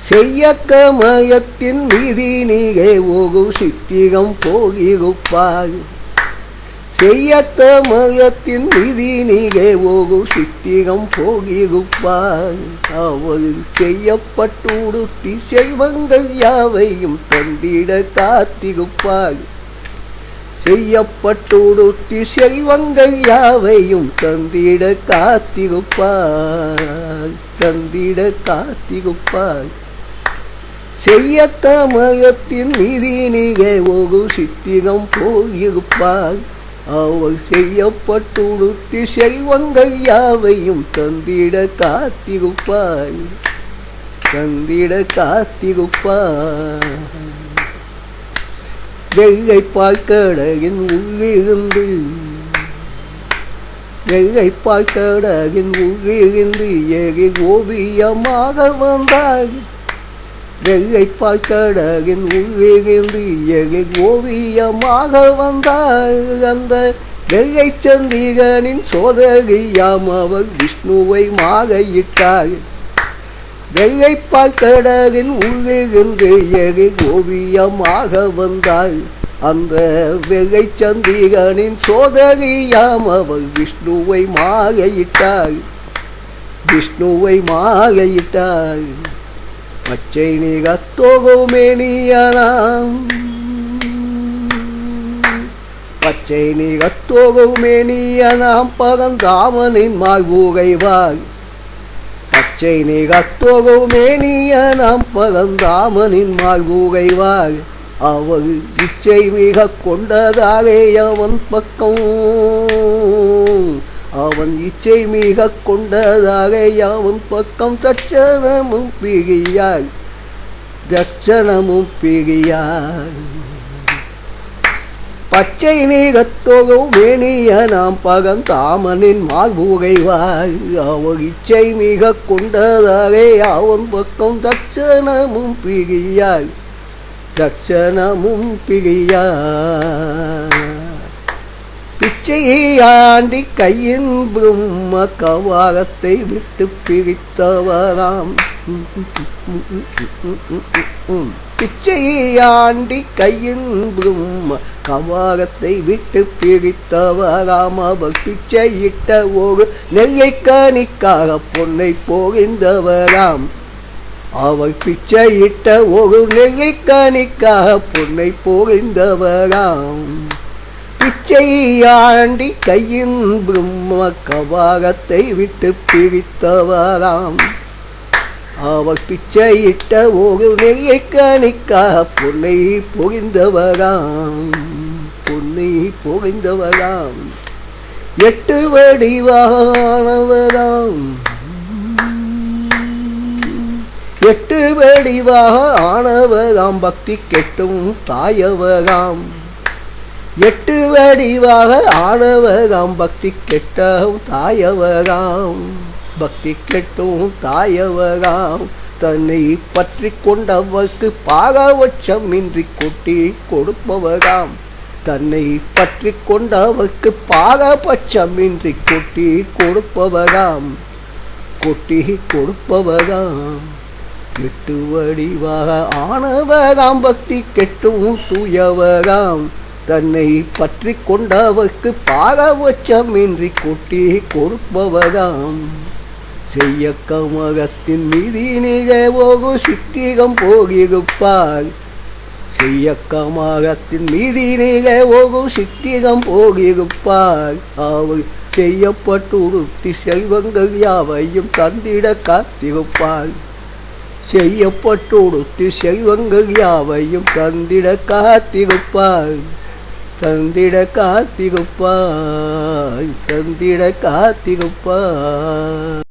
செய்யக்கமயத்தின் விதி நீகை ஓகு சித்திகம் போகிருப்பாய். செய்யக்கமயத்தின் விதி நீகை ஓகு சித்திகம் போகிருப்பாய். அவர் செய்யப்பட்டுடுத்தி செய்வங்கள் யாவையும் தந்திட காத்திருப்பாய். செய்யப்பட்டுடுத்தி செய்வங்கள் யாவையும் தந்திட காத்திருப்பாய். தந்திட காத்திருப்பாய். செய்யக்கமயத்தின் விதி நீகை ஒரு சித்திரம் போயிருப்பாய். அவர் செய்யப்பட்டுடுத்தி செய்வங்கள் யாவையும் தந்திட காத்திருப்பாய். தந்திட காத்திருப்பாய். வெள்ளை பாய்க்கடகின் உள்ளிருந்து வெள்ளை பாய்க்கடகின் உள்ளிருந்து ஏறி ஓவியமாக வந்தாய். வெள்ளை பாய்க்கடகின் உள்ளிருந்து ஏறி ஓவியமாக வந்தாய். அந்த வெள்ளை சந்திரனின் சோதரியாம் அவர் விஷ்ணுவை மாகையிட்டாய். வெள்ளை பாய்க்கடகின் உள்ளிருந்து ஏறி ஓவியமாக வந்தாய். அந்த வெள்ளை சந்திரனின் சோதரியாம் அவர் விஷ்ணுவை மாகையிட்டாய். விஷ்ணுவை மாகையிட்டாய். பச்சை நிறத்தோகுமேனியனாம் பச்சை நிறத்தோகுமேனியனாம் பரந்தாமனின் மாய்வுகைவாய். பச்சை நிறத்தோகுமேனியனாம் பரந்தாமனின் மாய்வுகைவாய். அவர் இச்சை மிக கொண்டதாலே அவன் பக்கம் அவன் இச்சை மிக கொண்டதாலே அவன் பக்கம் தட்சணமும் பிரியாய். தட்சணமும் பிரியாய். பச்சை நிறத்தோகுமேனியனாம் பரந்தாமனின் மால்புகைவாய். அவர் இச்சை மிக கொண்டதாலே அவன் பக்கம் தட்சணமும் பிரியாய். தட்சணமும் பிரியாய். பிச்சையாண்டி கையின் பிரம்ம கவாகத்தை விட்டு பிரித்தவராம். பிச்சையாண்டி கையின் பிரம்ம கவாகத்தை விட்டு பிரித்தவராம். அவர் பிச்சையிட்ட ஒரு நெல்லைக்கனிக்காக பொன்னை போகின்றவராம். அவர் பிச்சையிட்ட ஒரு நெல்லைக்கனிக்காக பொன்னை போகின்றவராம். பிச்சையாண்டி கையின் பிரம்ம கவாகத்தை விட்டு பிரித்தவராம். அவர் பிச்சையிட்ட ஒரு நெல்லைக்கனிக்காக பொன்னை பொழிந்தவராம். பொன்னை பொழிந்தவராம். 8 வடிவானவராம். 8 வடிவாக ஆனவராம். பக்தி கெட்டும் தாயவராம். 8 வடிவாக ஆனவராம். பக்தி கெட்டும் தாயவராம். பக்தி கெட்டும் தாயவராம். தன்னை பற்றி கொண்டவர்க்கு பாரபட்சமின்றி கொட்டி கொடுப்பவராம். தன்னை பற்றி கொண்டவர்க்கு பாரபட்சமின்றி கொட்டி கொடுப்பவராம். கொட்டி கொடுப்பவராம். 8 வடிவாக ஆனவராம். பக்தி கெட்டும் தூயவராம். தன்னை பற்றி கொண்டவர்க்கு பாரபட்சமின்றி கொட்டி கொடுப்பவராம். செய்யக்கமகத்தின் மீதி நிகழ்வோகு சித்திகம் போகிருப்பாய். செய்யக்கமகத்தின் மீதி நிகழ்வோகு சித்திகம் போகிருப்பாய். அவர் செய்யப்பட்டுடுத்தி செல்வங்கள் யாவையும் தந்திட காத்திருப்பாய். செய்யப்பட்டுடுத்தி செல்வங்கள் யாவையும் தந்திட காத்திருப்பாய். தந்திட காத்திருப்பாய். தந்திட காத்திருப்பாய்.